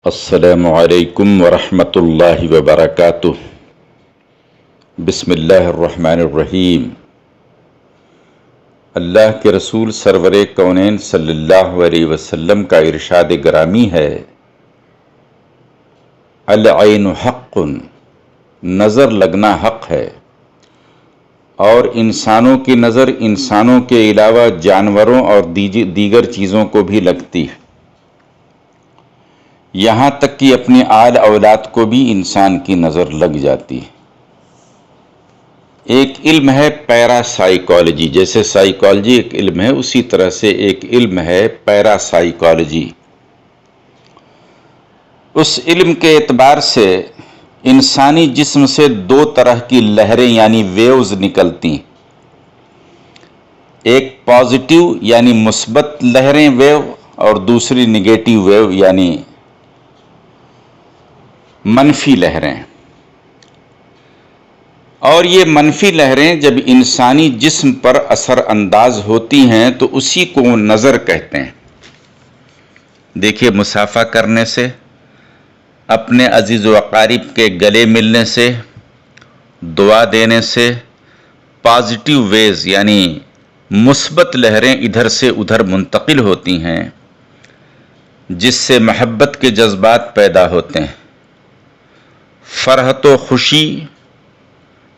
السلام علیکم ورحمۃ اللہ وبرکاتہ۔ بسم اللہ الرحمن الرحیم۔ اللہ کے رسول سرور کونین صلی اللہ علیہ وسلم کا ارشاد گرامی ہے، العین حق، نظر لگنا حق ہے، اور انسانوں کی نظر انسانوں کے علاوہ جانوروں اور دیگر چیزوں کو بھی لگتی ہے، یہاں تک کہ اپنے آل اولاد کو بھی انسان کی نظر لگ جاتی ہے۔ ایک علم ہے پیرا سائیکالوجی، جیسے سائیکالوجی ایک علم ہے اسی طرح سے ایک علم ہے پیرا سائیکالوجی۔ اس علم کے اعتبار سے انسانی جسم سے دو طرح کی لہریں یعنی ویوز نکلتی ہیں، ایک پازیٹیو یعنی مثبت لہریں ویو اور دوسری نگیٹیو ویو یعنی منفی لہریں۔ اور یہ منفی لہریں جب انسانی جسم پر اثر انداز ہوتی ہیں تو اسی کو نظر کہتے ہیں۔ دیکھیے، مصافحہ کرنے سے، اپنے عزیز و اقارب کے گلے ملنے سے، دعا دینے سے پازیٹیو ویز یعنی مثبت لہریں ادھر سے ادھر منتقل ہوتی ہیں، جس سے محبت کے جذبات پیدا ہوتے ہیں، فرحت و خوشی،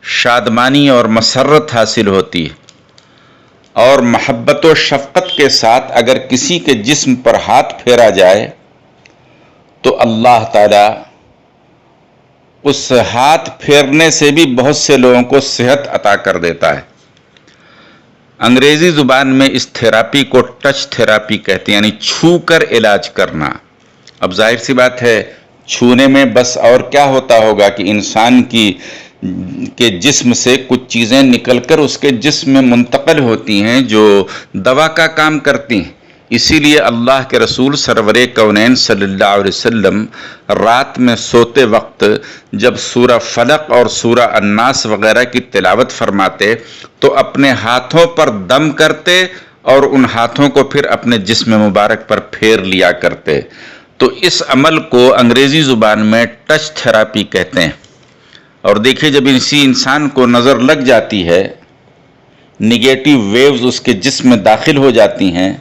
شادمانی اور مسرت حاصل ہوتی ہے، اور محبت و شفقت کے ساتھ اگر کسی کے جسم پر ہاتھ پھیرا جائے تو اللہ تعالی اس ہاتھ پھیرنے سے بھی بہت سے لوگوں کو صحت عطا کر دیتا ہے۔ انگریزی زبان میں اس تھراپی کو ٹچ تھراپی کہتے ہیں، یعنی چھو کر علاج کرنا۔ اب ظاہر سی بات ہے، چھونے میں بس اور کیا ہوتا ہوگا کہ انسان کے جسم سے کچھ چیزیں نکل کر اس کے جسم میں منتقل ہوتی ہیں جو دوا کا کام کرتی ہیں۔ اسی لیے اللہ کے رسول سرور کونین صلی اللہ علیہ وسلم رات میں سوتے وقت جب سورہ فلق اور سورہ الناس وغیرہ کی تلاوت فرماتے تو اپنے ہاتھوں پر دم کرتے اور ان ہاتھوں کو پھر اپنے جسم مبارک پر پھیر لیا کرتے۔ تو اس عمل کو انگریزی زبان میں ٹچ تھراپی کہتے ہیں۔ اور دیکھیے، جب اسی انسان کو نظر لگ جاتی ہے، نگیٹیو ویوز اس کے جسم میں داخل ہو جاتی ہیں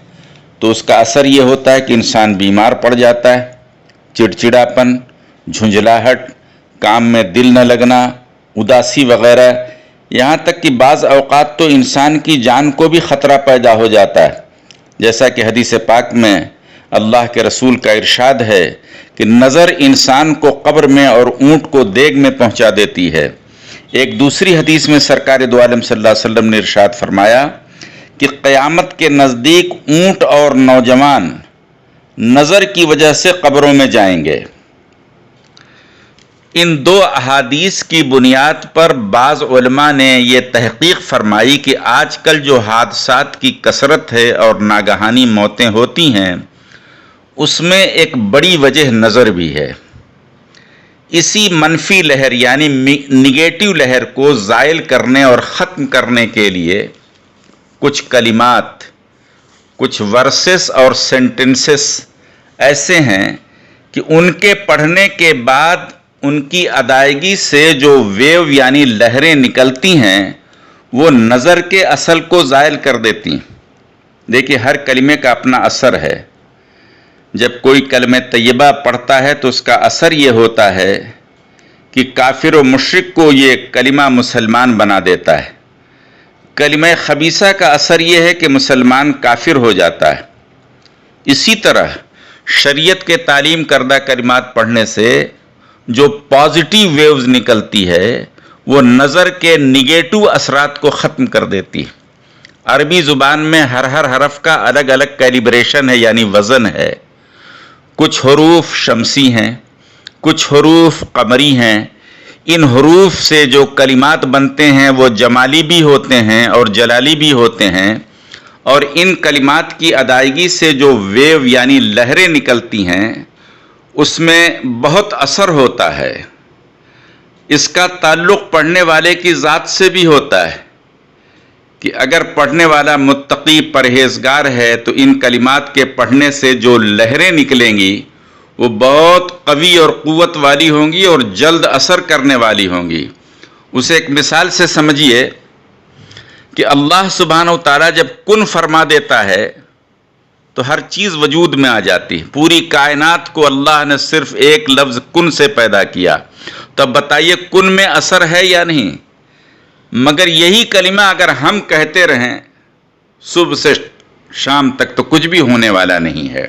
تو اس کا اثر یہ ہوتا ہے کہ انسان بیمار پڑ جاتا ہے، چڑچڑاپن، جھنجھلاہٹ، کام میں دل نہ لگنا، اداسی وغیرہ، یہاں تک کہ بعض اوقات تو انسان کی جان کو بھی خطرہ پیدا ہو جاتا ہے، جیسا کہ حدیث پاک میں اللہ کے رسول کا ارشاد ہے کہ نظر انسان کو قبر میں اور اونٹ کو دیگ میں پہنچا دیتی ہے۔ ایک دوسری حدیث میں سرکار دو عالم صلی اللہ علیہ وسلم نے ارشاد فرمایا کہ قیامت کے نزدیک اونٹ اور نوجوان نظر کی وجہ سے قبروں میں جائیں گے۔ ان دو احادیث کی بنیاد پر بعض علماء نے یہ تحقیق فرمائی کہ آج کل جو حادثات کی کثرت ہے اور ناگہانی موتیں ہوتی ہیں، اس میں ایک بڑی وجہ نظر بھی ہے۔ اسی منفی لہر یعنی نگیٹیو لہر کو زائل کرنے اور ختم کرنے کے لیے کچھ کلمات، کچھ ورسز اور سینٹنسز ایسے ہیں کہ ان کے پڑھنے کے بعد ان کی ادائیگی سے جو ویو یعنی لہریں نکلتی ہیں وہ نظر کے اثر کو زائل کر دیتی ہیں۔ دیکھیے، ہر کلمے کا اپنا اثر ہے۔ جب کوئی کلمہ طیبہ پڑھتا ہے تو اس کا اثر یہ ہوتا ہے کہ کافر و مشرک کو یہ کلمہ مسلمان بنا دیتا ہے۔ کلمہ خبیثہ کا اثر یہ ہے کہ مسلمان کافر ہو جاتا ہے۔ اسی طرح شریعت کے تعلیم کردہ کلمات پڑھنے سے جو پازیٹیو ویوز نکلتی ہے وہ نظر کے نگیٹو اثرات کو ختم کر دیتی ہے۔ عربی زبان میں ہر حرف کا الگ الگ کیلیبریشن ہے یعنی وزن ہے۔ کچھ حروف شمسی ہیں، کچھ حروف قمری ہیں۔ ان حروف سے جو کلمات بنتے ہیں وہ جمالی بھی ہوتے ہیں اور جلالی بھی ہوتے ہیں، اور ان کلمات کی ادائیگی سے جو ویو یعنی لہریں نکلتی ہیں اس میں بہت اثر ہوتا ہے۔ اس کا تعلق پڑھنے والے کی ذات سے بھی ہوتا ہے کہ اگر پڑھنے والا متقی پرہیزگار ہے تو ان کلمات کے پڑھنے سے جو لہریں نکلیں گی وہ بہت قوی اور قوت والی ہوں گی اور جلد اثر کرنے والی ہوں گی۔ اسے ایک مثال سے سمجھیے کہ اللہ سبحانہ و تعالیٰ جب کن فرما دیتا ہے تو ہر چیز وجود میں آ جاتی ہے۔ پوری کائنات کو اللہ نے صرف ایک لفظ کن سے پیدا کیا، تو اب بتائیے کن میں اثر ہے یا نہیں؟ مگر یہی کلمہ اگر ہم کہتے رہیں صبح سے شام تک تو کچھ بھی ہونے والا نہیں ہے۔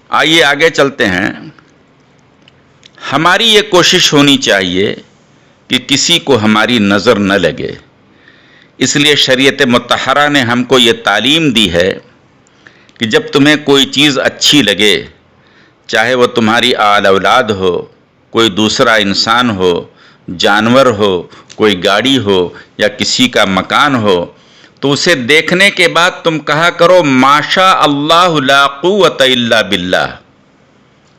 آئیے آگے چلتے ہیں۔ ہماری یہ کوشش ہونی چاہیے کہ کسی کو ہماری نظر نہ لگے، اس لیے شریعت مطہرہ نے ہم کو یہ تعلیم دی ہے کہ جب تمہیں کوئی چیز اچھی لگے، چاہے وہ تمہاری آل اولاد ہو، کوئی دوسرا انسان ہو، جانور ہو، کوئی گاڑی ہو یا کسی کا مکان ہو، تو اسے دیکھنے کے بعد تم کہا کرو ماشاء اللہ لا قوت الا باللہ۔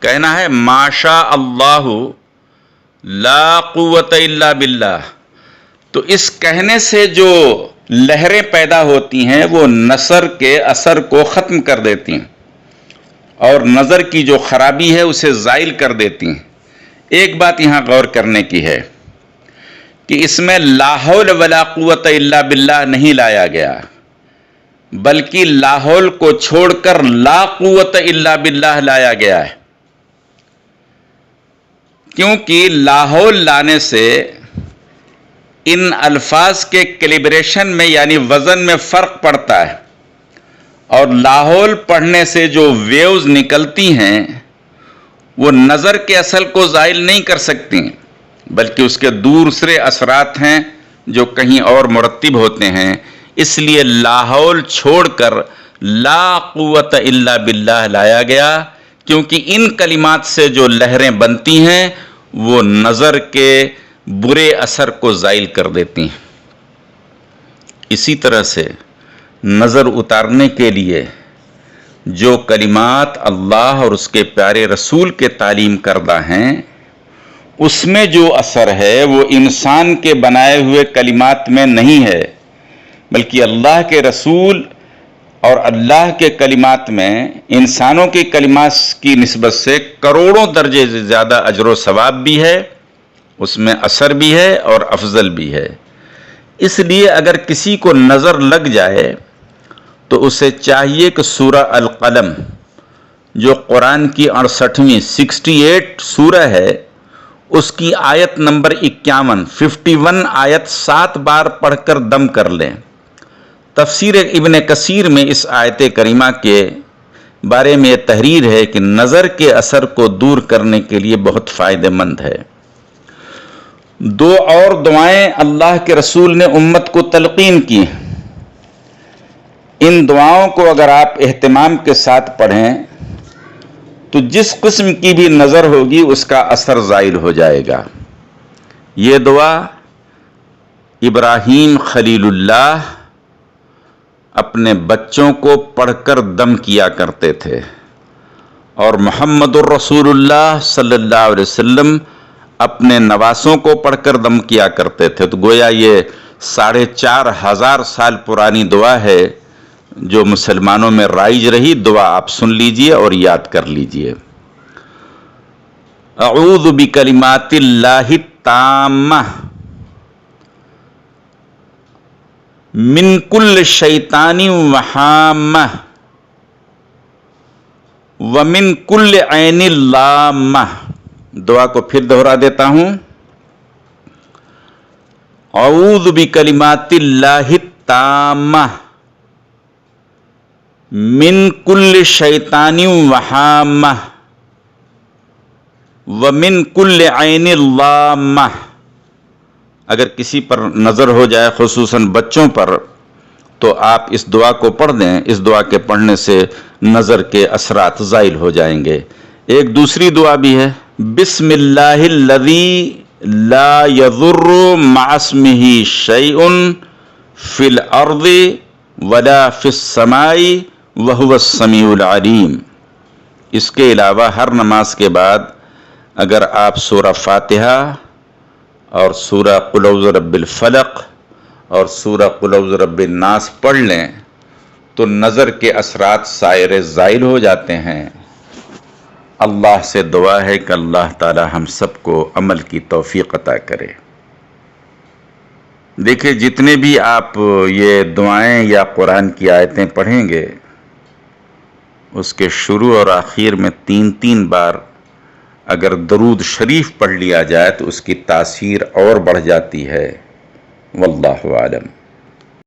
کہنا ہے ماشاء اللہ لا قوت الا باللہ۔ تو اس کہنے سے جو لہریں پیدا ہوتی ہیں وہ نظر کے اثر کو ختم کر دیتی ہیں اور نظر کی جو خرابی ہے اسے زائل کر دیتی ہیں۔ ایک بات یہاں غور کرنے کی ہے کہ اس میں لا حول ولا قوت الا باللہ نہیں لایا گیا، بلکہ لا حول کو چھوڑ کر لا قوت الا باللہ لایا گیا ہے، کیونکہ لا حول لانے سے ان الفاظ کے کیلیبریشن میں یعنی وزن میں فرق پڑتا ہے، اور لا حول پڑھنے سے جو ویوز نکلتی ہیں وہ نظر کے اثر کو زائل نہیں کر سکتی، بلکہ اس کے دوسرے اثرات ہیں جو کہیں اور مرتب ہوتے ہیں۔ اس لیے لا حول چھوڑ کر لا قوت الا باللہ لایا گیا، کیونکہ ان کلمات سے جو لہریں بنتی ہیں وہ نظر کے برے اثر کو زائل کر دیتی ہیں۔ اسی طرح سے نظر اتارنے کے لیے جو کلمات اللہ اور اس کے پیارے رسول کے تعلیم کردہ ہیں، اس میں جو اثر ہے وہ انسان کے بنائے ہوئے کلمات میں نہیں ہے، بلکہ اللہ کے رسول اور اللہ کے کلمات میں انسانوں کے کلمات کی نسبت سے کروڑوں درجے سے زیادہ اجر و ثواب بھی ہے، اس میں اثر بھی ہے اور افضل بھی ہے۔ اس لیے اگر کسی کو نظر لگ جائے تو اسے چاہیے کہ سورہ القلم جو قرآن کی 68ویں 68 سورہ ہے، اس کی آیت نمبر 51 آیت 7 بار پڑھ کر دم کر لیں۔ تفسیر ابن کثیر میں اس آیت کریمہ کے بارے میں یہ تحریر ہے کہ نظر کے اثر کو دور کرنے کے لیے بہت فائدہ مند ہے۔ دو اور دعائیں اللہ کے رسول نے امت کو تلقین کی، ان دعاؤں کو اگر آپ اہتمام کے ساتھ پڑھیں تو جس قسم کی بھی نظر ہوگی اس کا اثر زائل ہو جائے گا۔ یہ دعا ابراہیم خلیل اللہ اپنے بچوں کو پڑھ کر دم کیا کرتے تھے، اور محمد الرسول اللہ صلی اللہ علیہ وسلم اپنے نواسوں کو پڑھ کر دم کیا کرتے تھے۔ تو گویا یہ 4500 سال پرانی دعا ہے جو مسلمانوں میں رائج رہی۔ دعا آپ سن لیجئے اور یاد کر لیجئے۔ اعوذ بکلمات اللہ التامہ من کل شیطان وہامہ ومن کل عین لامہ۔ دعا کو پھر دہرا دیتا ہوں۔ اعوذ بکلمات اللہ التامہ من کل شیطان وہامہ ومن کل عین لامہ۔ اگر کسی پر نظر ہو جائے خصوصاً بچوں پر تو آپ اس دعا کو پڑھ دیں، اس دعا کے پڑھنے سے نظر کے اثرات زائل ہو جائیں گے۔ ایک دوسری دعا بھی ہے، بسم اللہ الذی لا یضر مع اسمہ شیء فی الارض ولا فی السماء وہو السمیع العلیم۔ اس کے علاوہ ہر نماز کے بعد اگر آپ سورہ فاتحہ اور سورہ قل اعوذ برب الفلق اور سورہ قل اعوذ برب الناس پڑھ لیں تو نظر کے اثرات سائر زائل ہو جاتے ہیں۔ اللہ سے دعا ہے کہ اللہ تعالی ہم سب کو عمل کی توفیق عطا کرے۔ دیکھیں، جتنے بھی آپ یہ دعائیں یا قرآن کی آیتیں پڑھیں گے، اس کے شروع اور آخر میں 3 بار اگر درود شریف پڑھ لیا جائے تو اس کی تاثیر اور بڑھ جاتی ہے۔ واللہ عالم۔